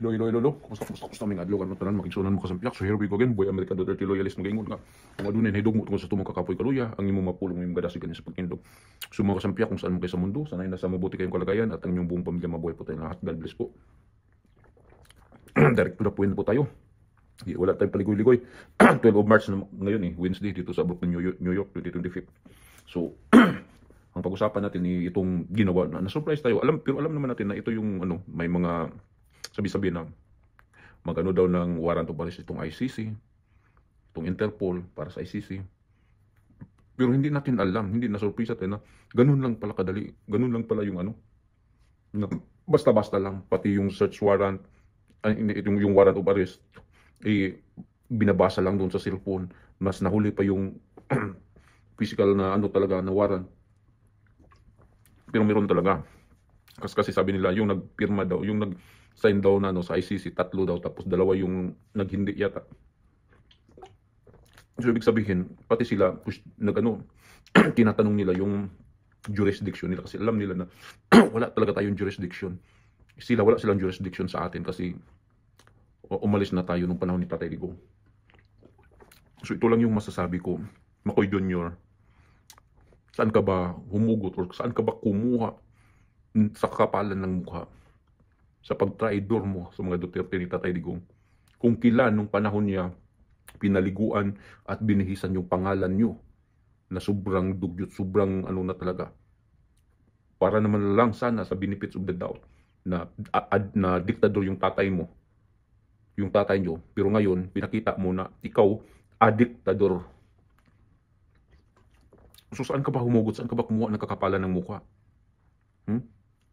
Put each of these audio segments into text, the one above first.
Loy, loy, lolo. Kumusta kaming adlaw kan tanan makigsunan mo kasampiak. So here we go again, boy American Duterte loyalist magaingon nga. Kung adunay hidog mo tungod sa tumong kakapoy kaluya, ang imong mapulong imong gadasi kani sa pagindog. So mga kasampiak kung saan mo kayo sa mundo, sanay na sa mabuti kayong kalagayan at ang inyong buong pamilya mabuhay po tayong lahat. God bless po. Direct to the point po tayo. Wala tayong paligoy-ligoy. 12 of March na ngayon Wednesday dito sa Brooklyn, New York 2025. So ang pag-usapan natin itong ginawa na-surprise tayo. Pero alam naman natin na ito yung may mga sabi-sabi na magano daw ng warrant of arrest itong ICC, itong Interpol para sa ICC. Pero hindi natin alam, hindi na surprise natin na ganun lang pala kadali, ganun lang pala yung na basta-basta lang, pati yung search warrant, yung warrant of arrest, binabasa lang doon sa cellphone, mas nahuli pa yung physical na talaga na warrant. Pero meron talaga. Kasi sabi nila, yung nagpirma daw, yung nag-sign daw na sa ICC, 3 daw, tapos 2 yung naghindi yata. So, ibig sabihin, pati sila, tinatanong nila yung jurisdiction nila kasi alam nila na wala talaga tayong jurisdiction. Wala silang jurisdiction sa atin kasi umalis na tayo nung panahon ni Tatay Digong. So, ito lang yung masasabi ko. Makoy Jr., saan ka ba humugot or saan ka ba kumuha sa kakapalan ng mukha sa pagtraidor mo sa mga Duterte ni Tatay Digong? Kung kailan nung panahon niya pinaliguan at binihisan yung pangalan nyo na sobrang dugyot, sobrang na talaga. Para naman lang sana sa benefits of the doubt na diktador yung tatay mo, yung tatay nyo, pero ngayon pinakita mo na ikaw diktador. So saan ka ba humugot? Saan ka ba kumuha ng kakapalan ng mukha?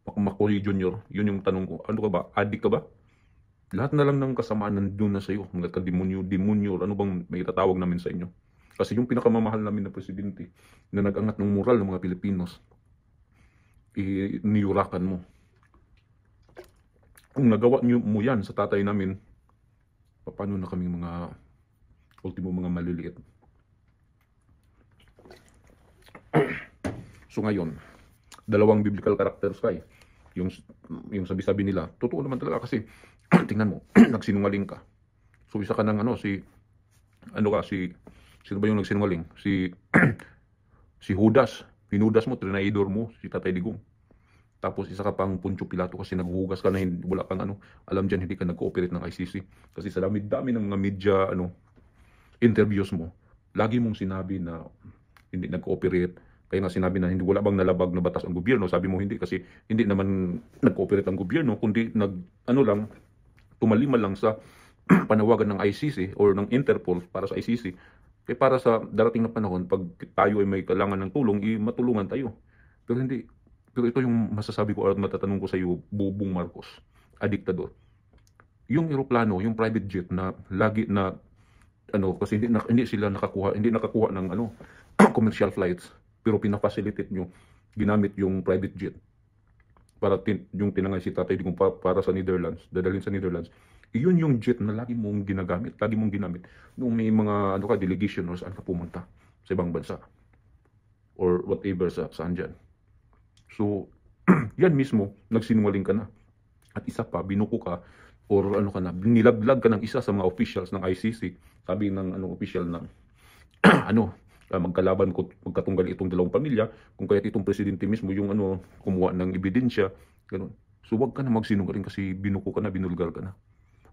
Makoy Jr., yun yung tanong ko. Ano ka ba? Adik ka ba? Lahat na lang ng kasamaan nandun na sa'yo. Mga ka-demonyo, ano bang may tatawag namin sa inyo? Kasi yung pinakamamahal namin na presidente na nag-angat ng moral ng mga Pilipinos, niyurakan mo. Kung nagawa mo yan sa tatay namin, paano na kaming mga ultimo mga maliliit? So ngayon, 2 biblical characters kay yung sabi-sabi nila, totoo naman talaga kasi tingnan mo, nagsinungaling ka. So isa ka ng sino ba yung nagsinungaling? Si Judas, pinudas mo, trinaidor mo si Tatay Digong. Tapos isa ka pang Poncio Pilato kasi naghuhugas ka na wala kang alam diyan, hindi ka nag-cooperate ng ICC. Kasi sa dami ng mga media interviews mo, lagi mong sinabi na hindi nag-cooperate. Kaya nga sinabi na wala bang nalabag na batas ang gobyerno. Sabi mo hindi kasi hindi naman nag-cooperate ang gobyerno, kundi tumalima lang sa panawagan ng ICC or ng Interpol para sa ICC. Kaya para sa darating na panahon, pag tayo ay may kailangan ng tulong, matulungan tayo. Pero hindi. Pero ito yung masasabi ko at matatanong ko sa iyo, Bubong Marcos, diktador. Yung eroplano, yung private jet na lagi na kasi hindi sila nakakuha ng commercial flights, pero pina-facilitate nyo, ginamit yung private jet para yung tinangay si Tatay Digong para sa Netherlands, dadalhin sa Netherlands. Iyon yung jet na lagi mong ginamit nung may mga delegation or saan ka pumunta sa ibang bansa or whatever saan dyan. So yan mismo, nagsinungaling ka na. At isa pa, binuko ka or nilaglag ka ng isa sa mga officials ng ICC. Sabi ng official na magkalaban ko, magkatunggal itong 2 pamilya, kung kaya't itong presidente mismo yung kumuha ng ebidensya, ganun. So wag ka na magsinungaling kasi binuko ka na, binulgar ka na.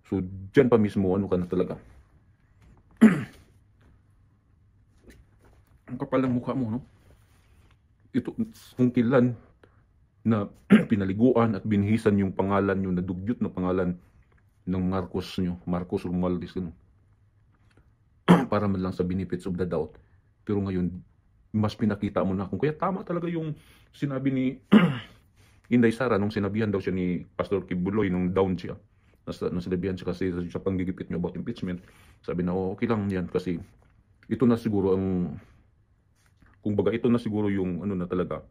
So diyan pa mismo ka na talaga. Ang kapal ng mukha mo, no? Ito, kung kailan na pinaliguan at binihisan yung pangalan nyo, na dugyot na pangalan ng Marcos Romualdez, para man lang sa benefits of the doubt. Pero ngayon, mas pinakita mo na kung kaya tama talaga yung sinabi ni Inday Sara nung sinabihan daw siya ni Pastor Kibuloy nung down siya. Sinabihan siya kasi sa panggigipit niya about impeachment. Sabi na, okay lang yan kasi ito na siguro ito na siguro yung na talaga,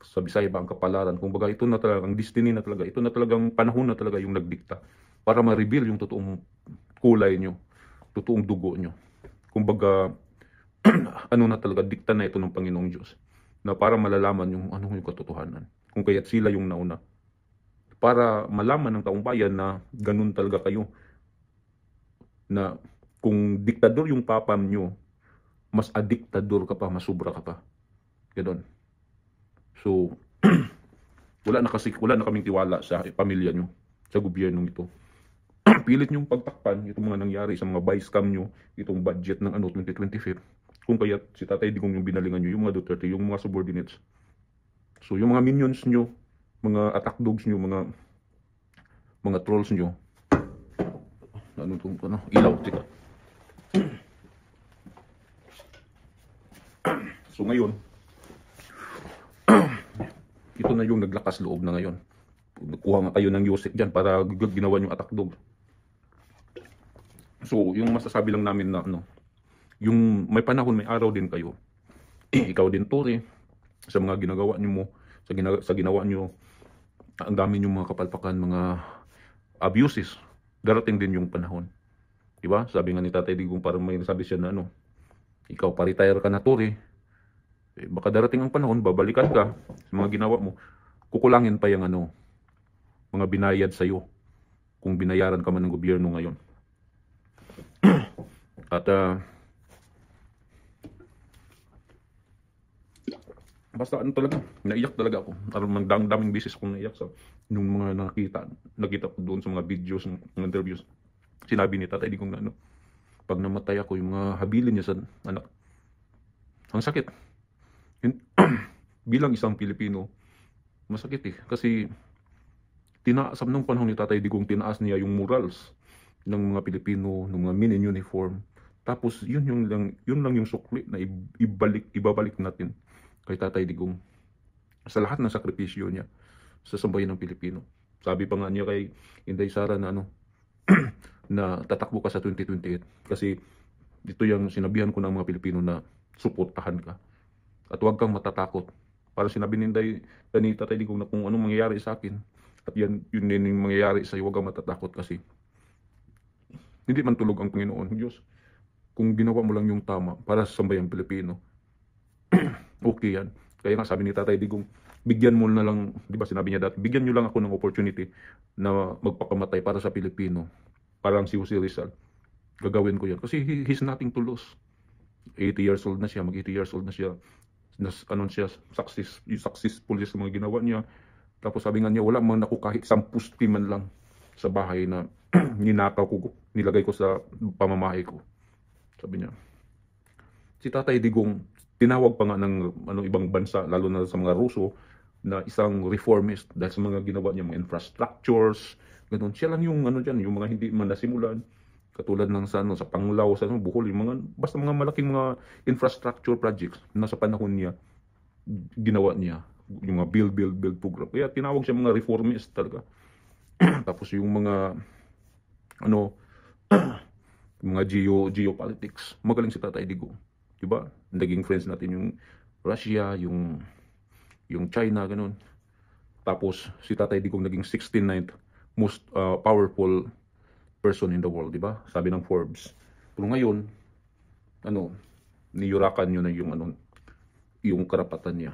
sa Bisaya ba ang kapalaran, ito na talaga ang destiny na talaga, ito na talagang panahon na talaga yung nagdikta para ma-reveal yung totoong kulay nyo, totoong dugo nyo. Na talaga, dikta na ito ng Panginoong Diyos na para malalaman yung yung katotohanan. Kung kaya't sila yung nauna. para malaman ng taong bayan na ganun talaga kayo. Na kung diktador yung papam nyo, mas adiktador ka pa, mas sobra ka pa. Ganon. So, wala na kaming tiwala sa pamilya nyo, sa gobyernong ito. Pilit nyong pagtakpan itong mga nangyari sa mga buy scam nyo, itong budget ng 2025. Kung kaya si Tatay Digong yung binalingan nyo, yung mga Duterte, yung mga subordinates. So yung mga minions nyo, mga attack dogs nyo, mga trolls nyo, ilaw, tika. So ngayon, ito na yung naglakas loob na ngayon. Kuha nga kayo ng Yusek dyan para ginawa yung attack dog. So, yung masasabi lang namin na yung may panahon, may araw din kayo. Ikaw din, Tore, sa mga ginagawa niyo mo, sa ginawa niyo, ang dami yung mga kapalpakan, mga abuses. Darating din yung panahon. Diba? Sabi nga ni Tatay Digong, parang may nasabi siya na ikaw pa-retire ka na, Tore. Baka darating ang panahon, babalikan ka sa mga ginawa mo. Kukulangin pa yung mga binayad sa'yo kung binayaran ka man ng gobyerno ngayon. At basta talaga, naiyak talaga ako. Daming beses akong naiyak sa yung mga nakita ko doon sa mga videos, ng interviews. Sinabi ni Tatay Digong na pag namatay ako, yung mga habilin niya sa anak. Ang sakit. Bilang isang Pilipino, masakit kasi tinaasam ng panahon ni Tatay Digong, tinaas niya yung morals ng mga Pilipino, ng mga men in uniform. Tapos yun lang yung sukli na ibabalik natin kay Tatay Digong sa lahat ng sakripisyo niya sa sambayan ng Pilipino. Sabi pa nga niya kay Inday Sara na na tatakbo ka sa 2028 kasi dito yung sinabihan ko ng mga Pilipino na suportahan ka at huwag kang matatakot. Para sinabi ni Tatay Digong na kung anong mangyayari sa akin at yun din yung mangyayari sa iyo, huwag kang matatakot kasi hindi man tulog ang Panginoon Diyos. Kung ginawa mo lang yung tama para sa sambayang Pilipino, okay yan. Kaya nga sabi ni Tatay Digong, bigyan mo na lang, di ba sinabi niya dati, bigyan nyo lang ako ng opportunity na magpakamatay para sa Pilipino. Parang si Jose Rizal. Gagawin ko yan. Kasi he's nothing to lose. 80 years old na siya, mag-80 years old na siya. Successful siya sa mga ginawa niya. Tapos sabi nga niya, wala man ako kahit 10 pusti man lang sa bahay na ninakaw ko, nilagay ko sa pamamahay ko. Sabi niya. Si Tatay Digong, tinawag pa nga ng ibang bansa, lalo na sa mga Ruso, na isang reformist dahil sa mga ginawa niya, mga infrastructures, ganun. Siya lang yung yung mga hindi man nasimulan, katulad ng sa Panglao, sa Bohol, yung basta mga malaking mga infrastructure projects na sa panahon niya, ginawa niya, yung mga build program. Kaya tinawag siya mga reformist talaga. Tapos yung mga mga geopolitics, magaling si Tatay Digong. Diba? Naging friends natin yung Russia, yung China, ganun. Tapos si Tatay Digong naging 69th most powerful person in the world, diba? Sabi ng Forbes. Pero ngayon, niyurakan nyo na yung karapatan niya.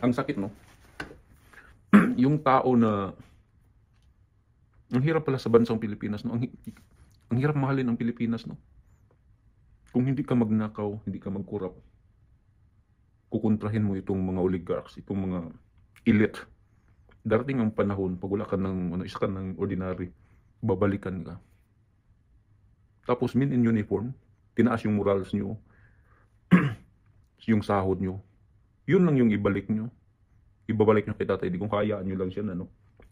Ang sakit, no? Yung tao na ang hirap pala sa bansang Pilipinas, no? Ang hirap mahalin ang Pilipinas, no? Kung hindi ka magnakaw, hindi ka magkurap, kukontrahin mo itong mga oligarchs, itong mga elite. Darating ang panahon, pag wala ka ng, isa ka ng ordinary, babalikan ka. Tapos men in uniform, tinaas yung morals nyo, yung sahod nyo. Yun lang yung ibalik nyo. Ibabalik nyo kay Tatay Digong, hayaan nyo lang siya,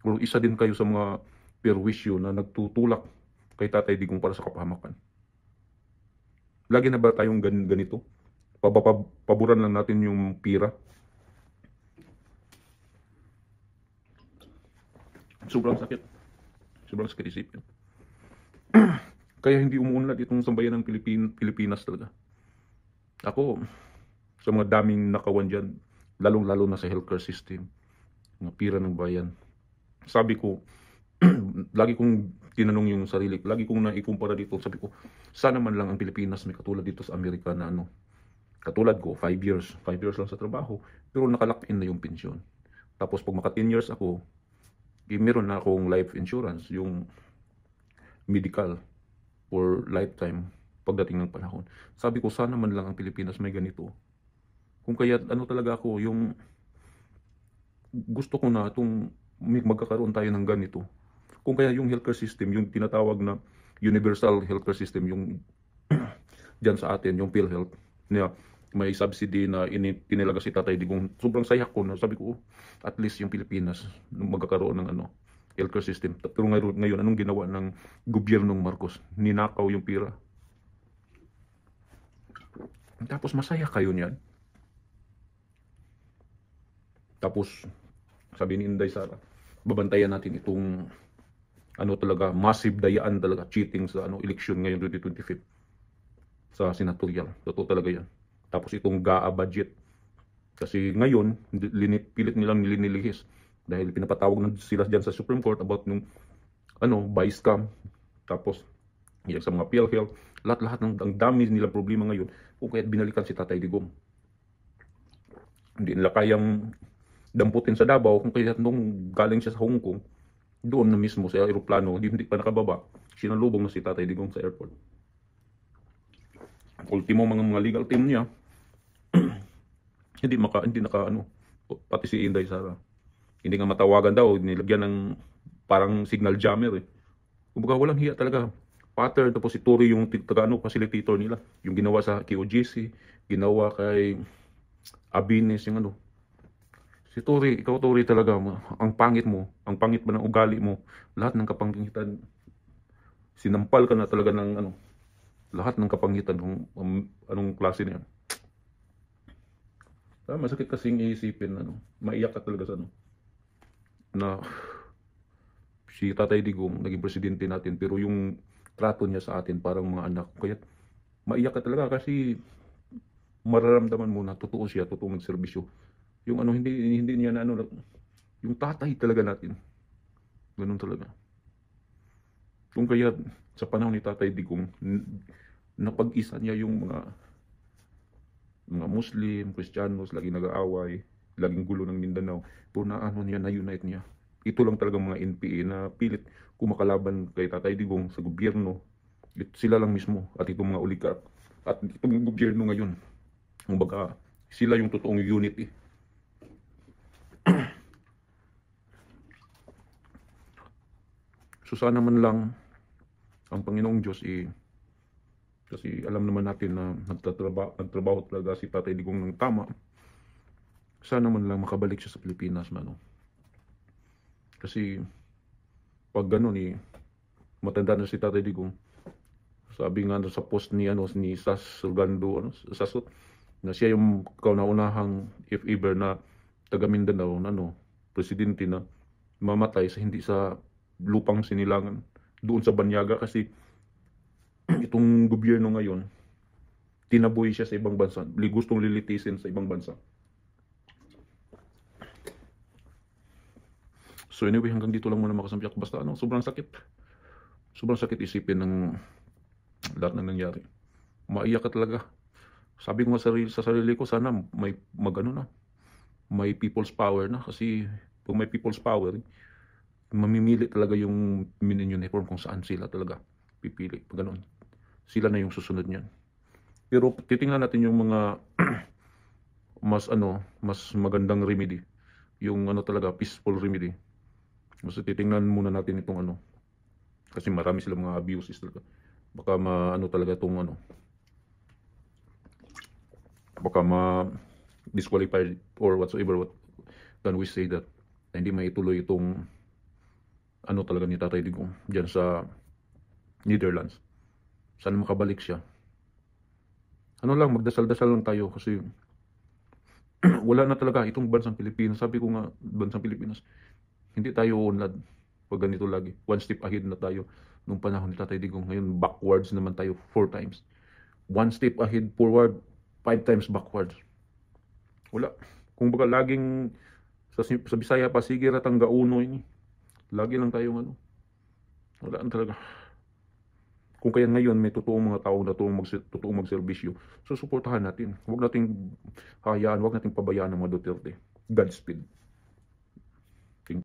Pero isa din kayo sa mga perwisyo na nagtutulak kay Tatay Digong para sa kapahamakan. Lagi na ba tayong ganito? Paboran lang natin yung pira. Sobrang sakit. Sobrang sakit isipin. Kaya hindi umuunlad itong sambayan ng Pilipinas talaga. Ako, sa mga daming nakawan dyan, lalong-lalo na sa healthcare system, mga pira ng bayan. Sabi ko, lagi kong tinanong yung sarili, lagi kong naikumpara dito, sabi ko, sana man lang ang Pilipinas may katulad dito sa Amerika na katulad ko, 5 years lang sa trabaho, pero nakalock in na yung pensyon. Tapos pag maka 10 years ako, meron na akong life insurance, yung medical for lifetime pagdating ng panahon. Sabi ko, sana man lang ang Pilipinas may ganito. Kung kaya ano talaga ako, yung gusto ko na itong magkakaroon tayo ng ganito. Kung kaya yung healthcare system, yung tinatawag na universal healthcare system, yung dyan sa atin, yung PhilHealth, na may subsidy na tinalaga si Tatay Digong. Sobrang saya ko na sabi ko, at least yung Pilipinas magkakaroon ng healthcare system. Pero ngayon, anong ginawa ng gobyernong Marcos? Ninakaw yung pira. Tapos masaya kayo niyan. Tapos sabi ni Inday Sara, babantayan natin itong talaga, massive dayaan talaga, cheating sa election ngayon 2025 sa senatorial. Totoo talaga yan. Tapos itong GAA budget. Kasi ngayon, pilit nilang nilinilihis. Dahil pinapatawag na sila dyan sa Supreme Court about nung buy scam. Tapos, yan sa mga PhilHealth. Lahat-lahat ang dami nilang problema ngayon. Kung kaya't binalikan si Tatay Digong. Hindi nila kayang damputin sa Davao. Kung kaya't nung galing siya sa Hong Kong, doon na mismo sa aeroplano, hindi pa nakababa, sinalubong na si Tatay Digong sa airport. Ultimo mga legal team niya, hindi naka pati si Inday Sara. Hindi nga matawagan daw, nilagyan ng parang signal jammer eh. Kumbaga walang hiya talaga. Pattern, tapos si Tory yung facilitator nila. Yung ginawa sa KOGC, ginawa kay Abines, yung Si Tory, ikaw Tory talaga, ang pangit ba ng ugali mo, lahat ng kapangitan, sinampal ka na talaga ng lahat ng kapangitan kung anong klase niya. Masakit kasing iisipin, maiyak ka talaga sa na si Tatay Digong naging presidente natin, pero yung trato niya sa atin parang mga anak. Kaya maiyak ka talaga kasi mararamdaman mo na totoo siya, totoo magserbisyo. Yung hindi niya na yung tatay talaga natin. Ganun talaga. Kung kaya sa panahon ni Tatay Digong, napag-isa niya yung mga Muslim, Kristiyanos, laging nag-aaway, laging gulo ng Mindanao. Pero na-unite niya. Ito lang talaga mga NPA na pilit kumakalaban kay Tatay Digong sa gobyerno. Sila lang mismo at itong mga oligarch. At itong gobyerno ngayon. Kumbaga, sila yung totoong unity. So sana man lang ang Panginoong Diyos kasi alam naman natin na nagtrabaho talaga si Tatay Digong ng tama. Sana man lang makabalik siya sa Pilipinas, Kasi pag gano'n matanda na si Tatay Digong. Sabi nga sa post ni Sas Surgando, Sasot, na siya yung kauna-unahang if ever na taga Mindanao presidente na mamatay hindi sa lupang sinilangan doon sa Banyaga, kasi itong gobyerno ngayon tinaboy siya sa ibang bansa, gustong lilitisin sa ibang bansa. So anyway, hanggang dito lang muna makasampiak. Basta sobrang sakit isipin ng lahat ng nangyari. Maiyak ka talaga. Sabi ko nga sa sarili ko, sana may may people's power na, kasi kung may people's power, mamimili talaga yung uniform kung saan sila talaga pipili. Pag ganun, sila na yung susunod niyan. Pero titingnan natin yung mga mas magandang remedy, yung talaga peaceful remedy. Mas titingnan muna natin itong kasi marami silang mga abuses talaga. Baka talaga itong baka disqualified or whatsoever, can we say that hindi maituloy itong talaga ni Tatay Digong dyan sa Netherlands. Sana makabalik siya. Magdasal-dasal lang tayo kasi wala na talaga itong bansang Pilipinas. Sabi ko nga, bansang Pilipinas, hindi tayo unlad pag ganito lagi. One step ahead na tayo nung panahon ni Tatay Digong. Ngayon, backwards naman tayo 4 times. One step ahead, forward, 5 times backwards. Wala. Kung baga laging sa Bisaya pa, sige ratang gauno ini. Lagi lang tayong wala na talaga. Kung kaya ngayon may totoong mga tao na totoong magserbisyo, so suportahan natin. Huwag nating hayaan, huwag nating pabayaan ng mga Duterte. Godspeed.